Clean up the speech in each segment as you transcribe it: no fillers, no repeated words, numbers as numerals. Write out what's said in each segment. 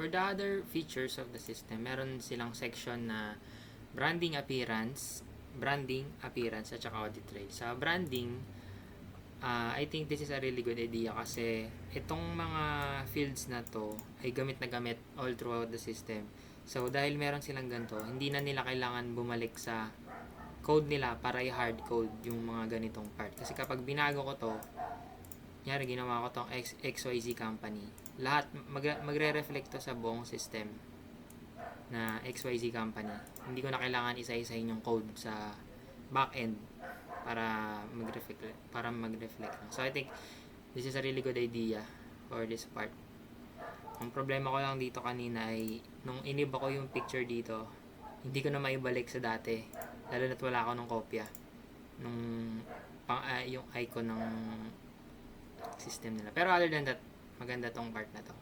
for the other features of the system, meron silang section na branding, appearance, at saka audit trail. Sa branding, I think this is a really good idea kasi itong mga fields na to ay gamit na gamit all throughout the system. So, dahil meron silang ganito, hindi na nila kailangan bumalik sa code nila para i-hard code yung mga ganitong part. Kasi kapag binago ko to, nyari ginawa ko tong XYZ company, lahat magre-reflect to sa buong system na XYZ company. Hindi ko na kailangan isa-isahin yung code sa backend para mag-reflect. So I think this is a really good idea for this part. Ang problema ko lang dito kanina ay nung iniba ko yung picture dito, hindi ko na maibalik sa dati. Lalo na't wala ako ng kopya nung yung icon ng system nila. Pero other than that, maganda tong part na to.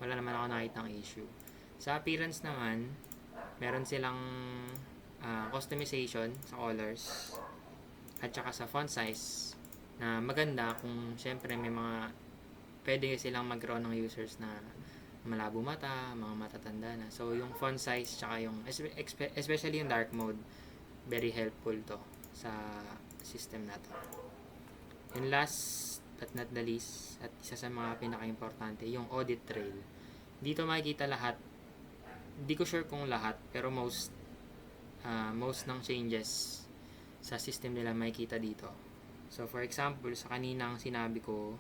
Wala naman ako nakita ng issue. Sa appearance naman, meron silang customization sa colors at saka sa font size na maganda kung syempre may mga pwede silang magkaroon ng users na malabo mata, mga matatanda na. So, yung font size tsaka yung, especially yung dark mode, very helpful to sa system na to. And last but not the least, at isa sa mga pinaka-importante, yung audit trail. Dito makikita lahat, hindi ko sure kung lahat, pero most ng changes sa system nila makikita dito. So, for example, sa kaninang sinabi ko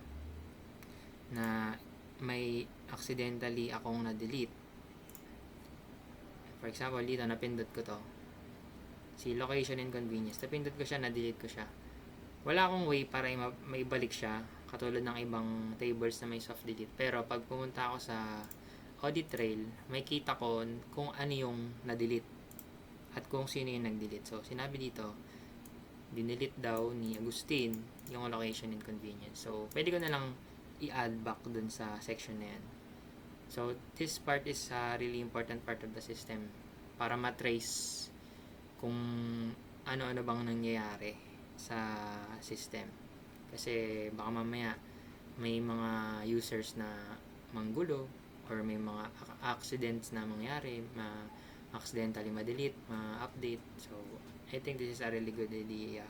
na may accidentally akong na-delete. For example, dito napindot ko to. Si location and convenience. Napindot ko siya, na-delete ko siya. Wala akong way para maibalik siya katulad ng ibang tables na may soft delete. Pero pag pumunta ako sa audit trail, may kita ko kung ano yung na-delete at kung sino yung nag-delete. So, sinabi dito, dinelete daw ni Agustin yung location and convenience. So, pwede ko na lang i-add back dun sa section na yan. So, this part is a really important part of the system para matrace kung ano-ano bang nangyayari sa system. Kasi baka mamaya may mga users na manggulo or may mga accidents na mangyari, accidentally ma-delete, ma-update. So, I think this is a really good idea